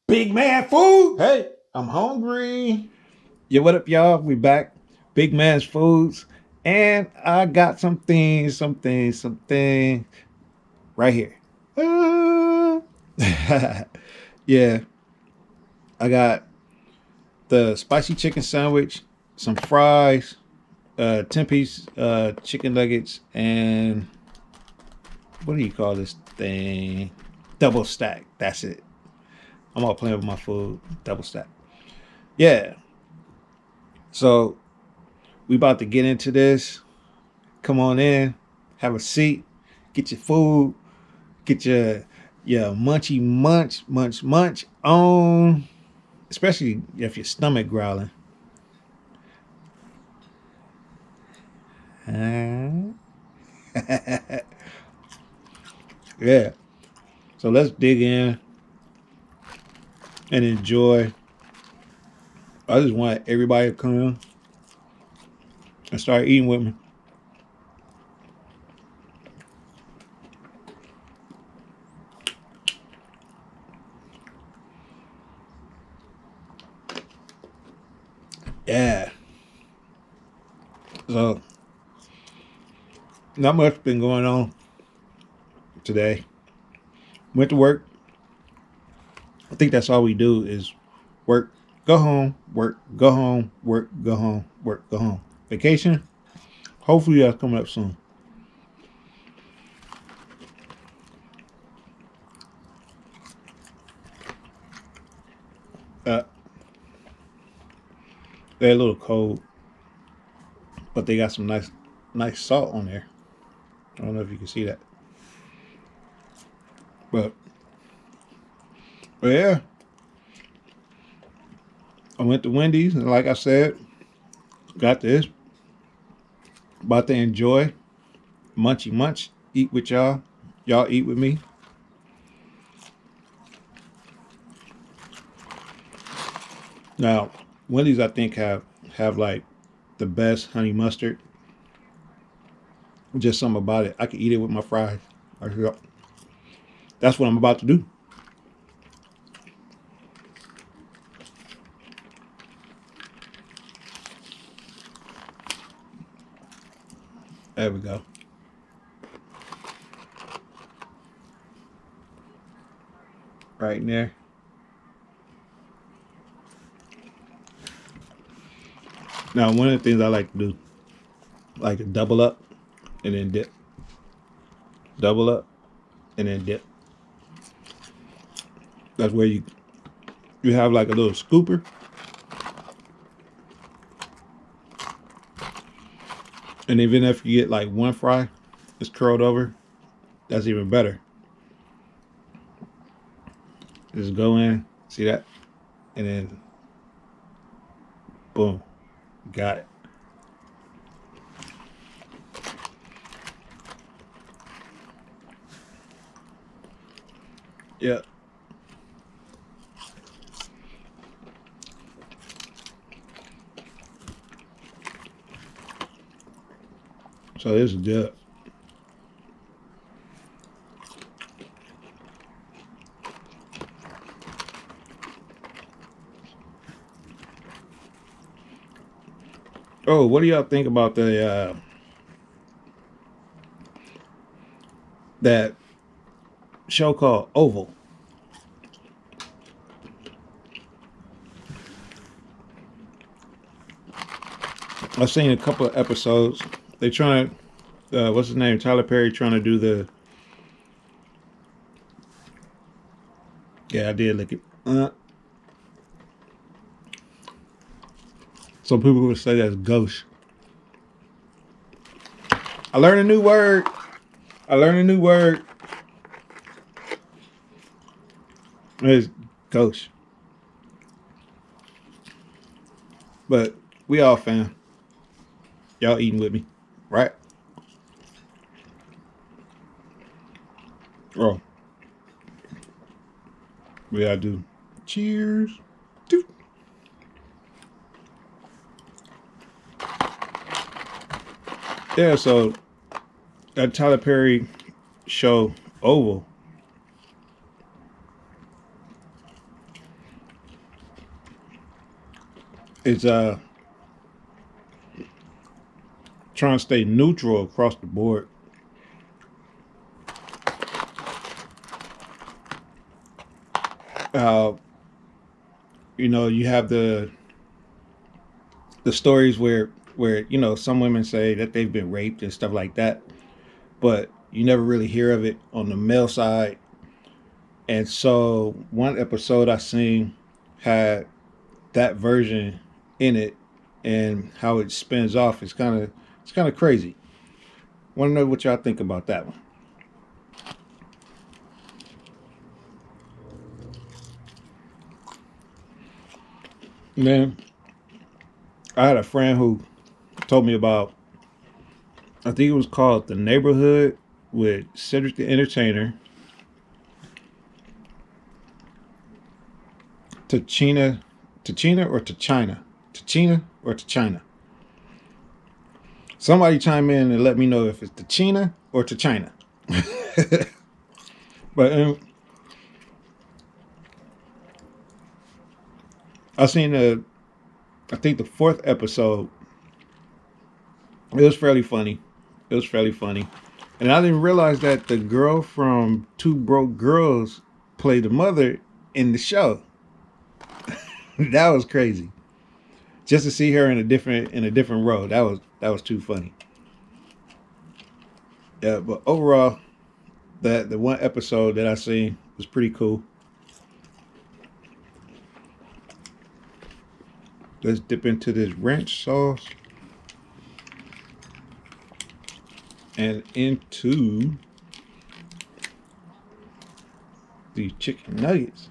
Big man food. Hey, I'm hungry. Yeah, what up, y'all? We back. Big Man's Foods. And I got something right here. Yeah, I got the spicy chicken sandwich, some fries, 10-piece chicken nuggets, and what do you call this thing? Double stack. That's it. I'm all playing with my food. Double stack. Yeah. So we about to get into this. Come on in, have a seat, get your food, get your munch on. Especially if your stomach growling. Yeah. So let's dig in and enjoy. I just want everybody to come in and start eating with me. Yeah. So not much been going on today. Went to work. I think that's all we do is work, go home, work, go home, work, go home, work, go home. Vacation? Hopefully that's coming up soon. Uh, they're a little cold, but they got some nice salt on there. I don't know if you can see that, but yeah, I went to Wendy's and like I said, got this. About to enjoy, munchy munch, eat with y'all. Y'all eat with me. Now, Wendy's I think have like the best honey mustard. Just something about it. I can eat it with my fries. That's what I'm about to do. There we go. Right in there. Now, one of the things I like to do, like to double up and then dip. Double up and then dip. That's where you have like a little scooper. And even if you get like one fry, it's curled over, that's even better. Just go in, see that? And then boom, got it. Yeah. So this is good. Oh, what do y'all think about the that show called Oval? I've seen a couple of episodes. They trying to what's his name? Tyler Perry trying to do the yeah, I did lick it. Some people would say that's gauche. I learned a new word. It's gauche. But we all fam. Y'all eating with me, right? Oh, we gotta do cheers. Doot. Yeah, so that Tyler Perry show Oval. is trying to stay neutral across the board. Uh, you know, you have the stories where you know some women say that they've been raped and stuff like that, but you never really hear of it on the male side. And so one episode I seen had that version in it, and how it spins off is it's kind of crazy. Want to know what y'all think about that one? Man, I had a friend who told me about, I think it was called The Neighborhood with Cedric the Entertainer, Tachina, Tachina or Tachina, Tachina or Tachina. Somebody chime in and let me know if it's Tachina or Tachina. But I seen I think the fourth episode. It was fairly funny. It was fairly funny, and I didn't realize that the girl from Two Broke Girls played the mother in the show. That was crazy. Just to see her in a different role, that was too funny. Yeah, but overall, that the one episode that I seen was pretty cool. Let's dip into this ranch sauce and into these chicken nuggets.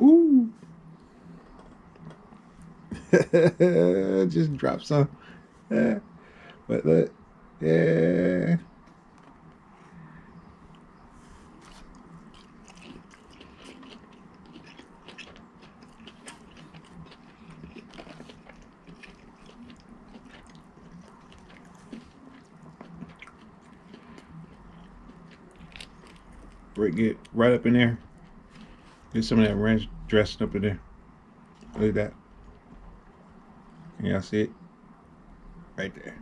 Ooh. Just drop some. But look. Yeah. Get right up in there. Get some of that ranch dressing up in there. Look at that. Can y'all see it? Right there.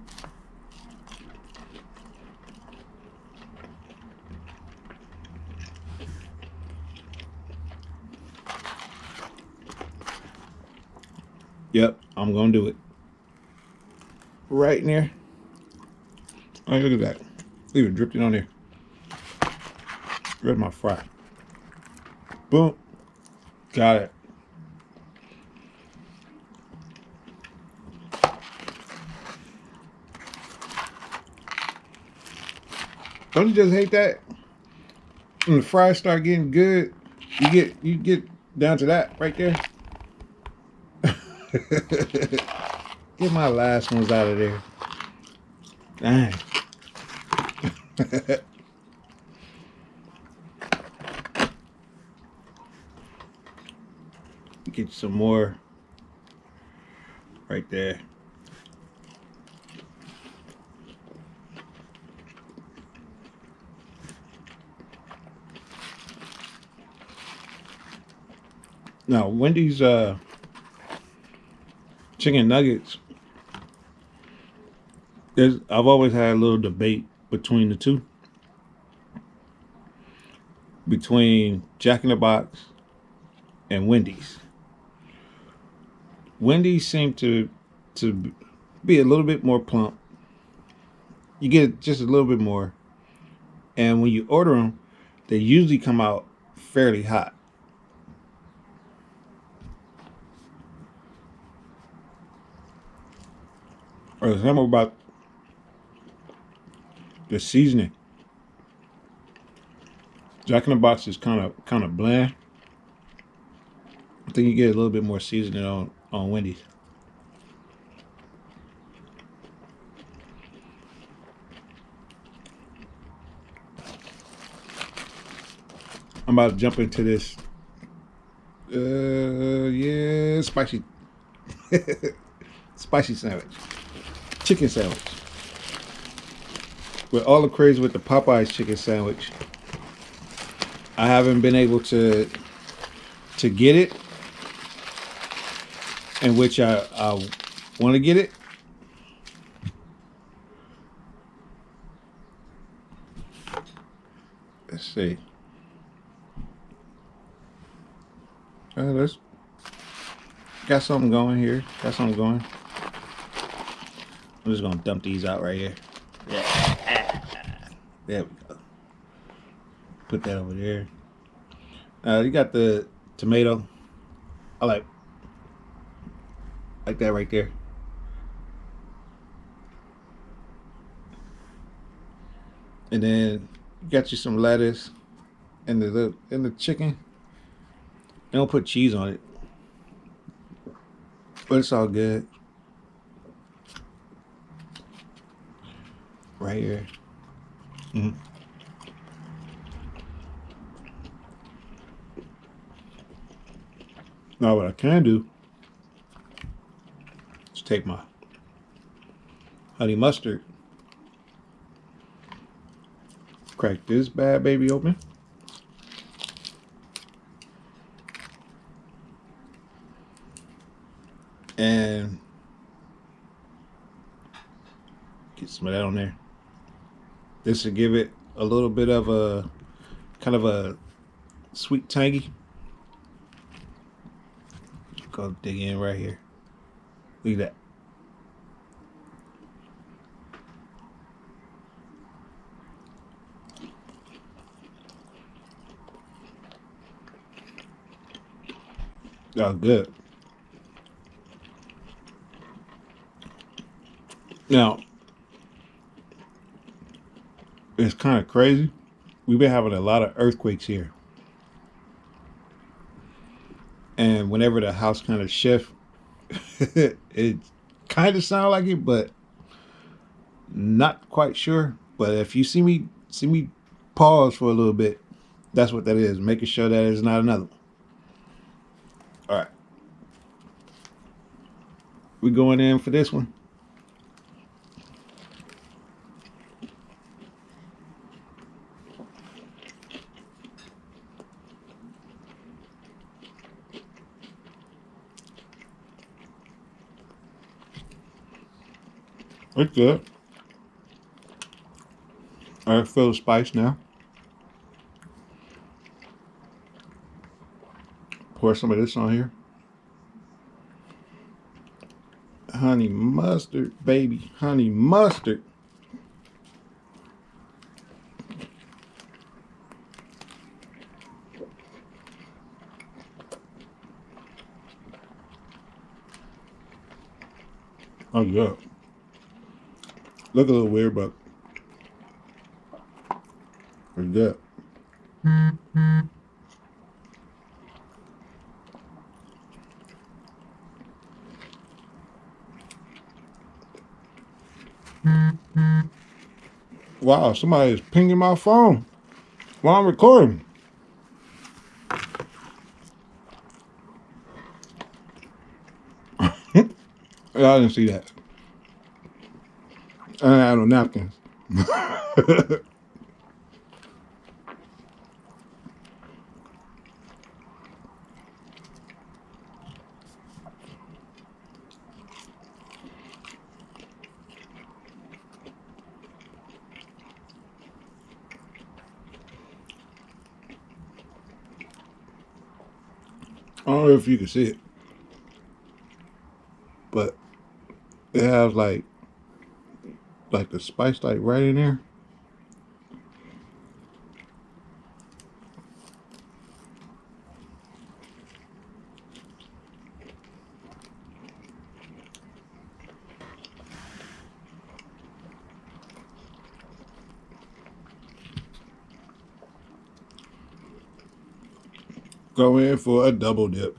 Yep, I'm gonna do it. Right in there. Oh, look at that. Leave it dripping on there. Where's my fry? Boom. Got it. Don't you just hate that? When the fries start getting good, you get down to that right there. Get my last ones out of there. Dang. Get some more right there. Now, Wendy's chicken nuggets, I've always had a little debate between the two. Between Jack in the Box and Wendy's. Wendy's seem to be a little bit more plump. You get just a little bit more. And when you order them, they usually come out fairly hot. Or something about the seasoning. Jack in the Box is kind of bland. I think you get a little bit more seasoning on Wendy's. I'm about to jump into this. Yeah, spicy, spicy sandwich, chicken sandwich. With all the craze with the Popeyes chicken sandwich, I haven't been able to get it, in which I want to get it. Let's see. Let's got something going here. Got something going. I'm just gonna dump these out right here. Yeah. There we go. Put that over there. You got the tomato. I like that right there. And then you got you some lettuce and the chicken. They don't put cheese on it, but it's all good. Right here. Mm-hmm. Now what I can do is take my honey mustard, crack this bad baby open, and get some of that on there. This will give it a little bit of a kind of a sweet tangy. Go dig in right here. Look at that. Oh, good. Now, it's kind of crazy. We've been having a lot of earthquakes here. And whenever the house kind of shift, it kind of sound like it, but not quite sure. But if you see me pause for a little bit, that's what that is. Making sure that it's not another one. All right. We going in for this one. It's good. I feel the spice now. Pour some of this on here. Honey mustard, baby. Honey mustard. Oh, yeah. Look a little weird, but pretty good. Wow, somebody is pinging my phone while I'm recording. Yeah, I didn't see that. I had no napkins. I don't know if you can see it, but it has like the spice like right in there. Go in for a double dip.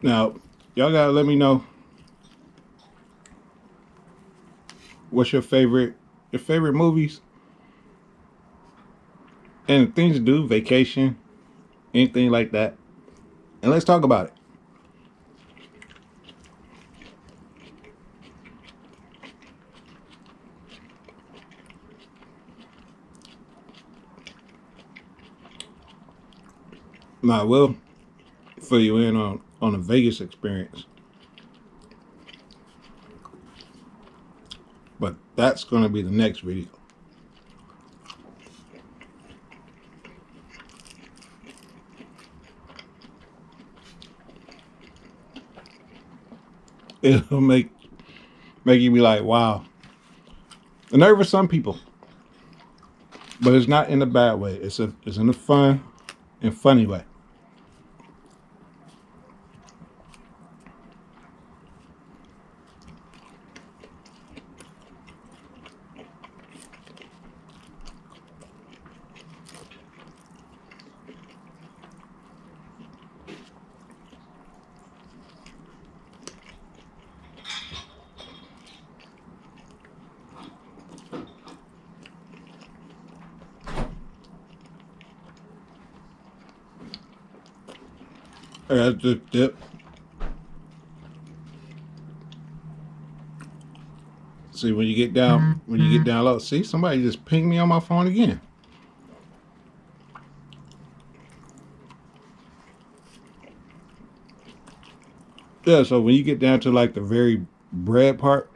Now, y'all gotta let me know what's your favorite your favorite movies and things to do, vacation, anything like that. And let's talk about it. Now, I will fill you in on a Vegas experience. But that's going to be the next video. It'll make you be like, wow. The nerve of some people. But it's not in a bad way. It's in a fun and funny way. That's just dip. See, when you get down low, see, somebody just pinged me on my phone again. Yeah, so when you get down to like the very bread part,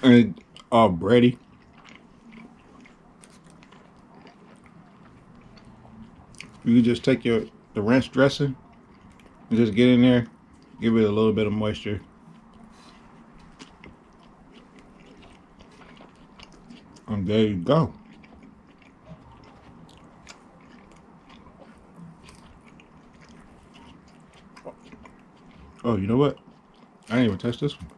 and it's all bready, you can just take the ranch dressing and just get in there, give it a little bit of moisture. And there you go. Oh, you know what? I didn't even touch this one.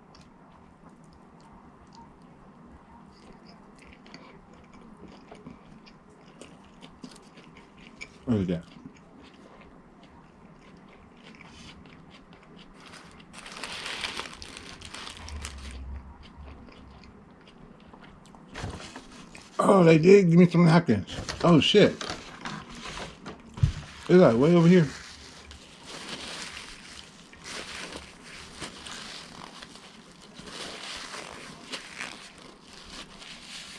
Look at that. Oh, they did give me some napkins. Oh, shit. It's like way over here.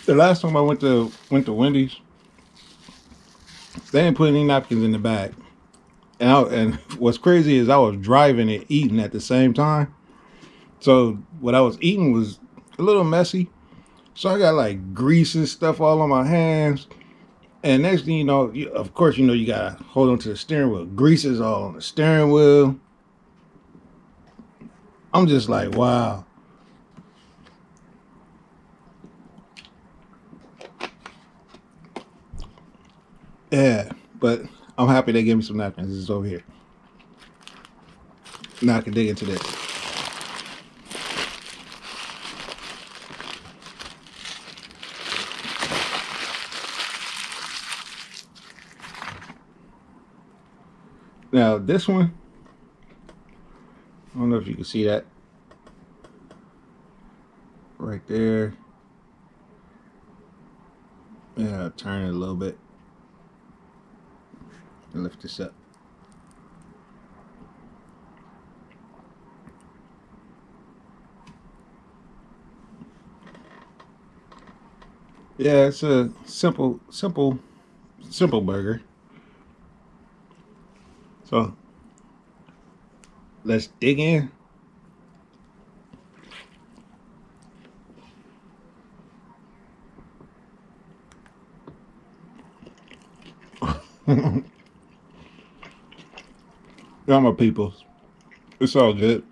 The last time I went to Wendys, they didn't put any napkins in the bag. And what's crazy is I was driving and eating at the same time. So what I was eating was a little messy. So I got like grease and stuff all on my hands. And next thing you know, of course, you gotta hold on to the steering wheel. Grease is all on the steering wheel. I'm just like, wow. Yeah, but I'm happy they gave me some napkins. It's over here. Now I can dig into this. Now this one, I don't know if you can see that. Right there. Yeah, turn it a little bit. And lift this up. Yeah, it's a simple burger. So let's dig in. Y'all my peoples. It's all good.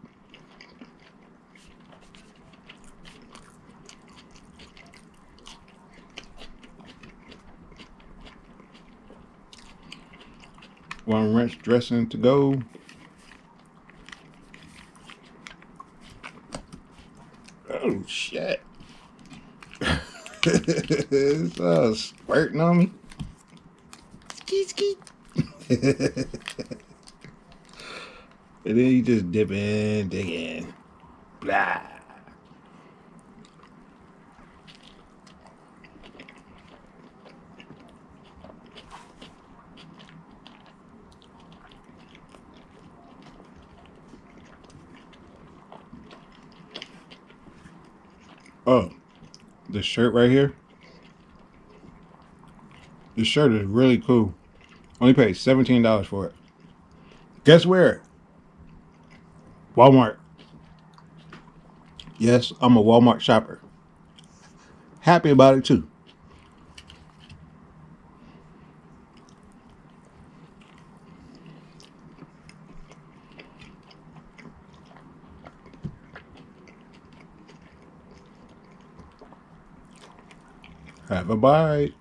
One ranch dressing to go. Oh shit. It's all squirting on me. Skeet skeet. And then you just dip in, dig in. Blah. Oh, this shirt right here. This shirt is really cool. Only paid $17 for it. Guess where? Walmart. Yes, I'm a Walmart shopper. Happy about it too. Have a bite.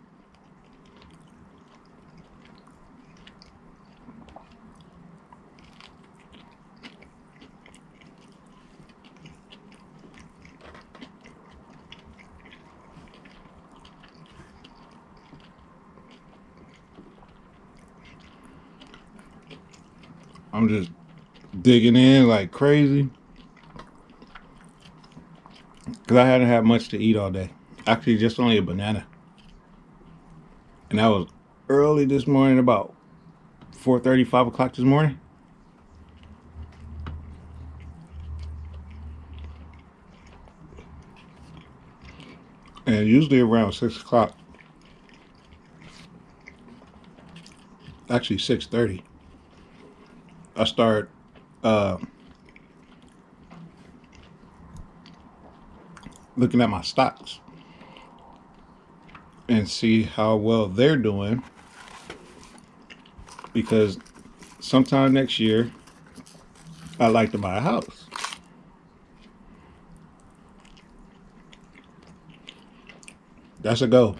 I'm just digging in like crazy because I hadn't had much to eat all day. Actually, just only a banana. And that was early this morning, about 4:30, 5 o'clock this morning. And usually around 6 o'clock. Actually, 6:30. I start looking at my stocks and see how well they're doing, because sometime next year I'd like to buy a house. That's a goal.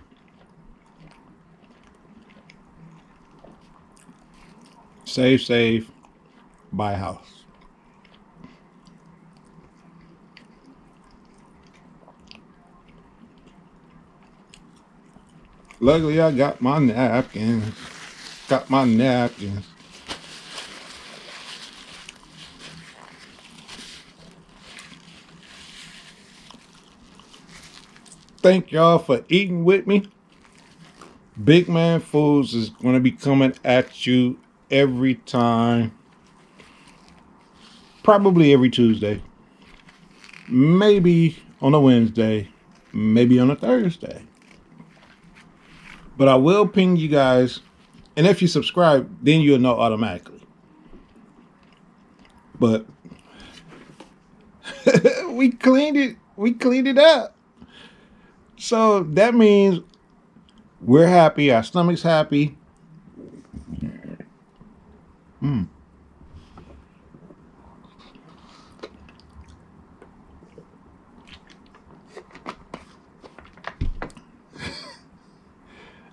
Save, buy a house. Luckily, I got my napkins. Got my napkins. Thank y'all for eating with me. Big Man Foods is going to be coming at you every time. Probably every Tuesday. Maybe on a Wednesday. Maybe on a Thursday. But I will ping you guys. And if you subscribe, then you'll know automatically. But we cleaned it. We cleaned it up. So that means we're happy. Our stomach's happy.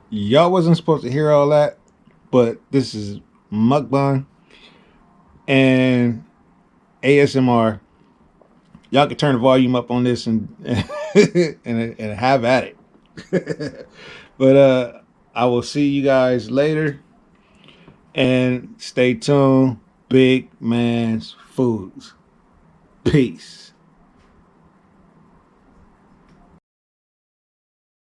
Y'all wasn't supposed to hear all that, but this is mukbang and ASMR. Y'all can turn the volume up on this and and have at it. But I will see you guys later, and stay tuned. Big Man's Foods. Peace.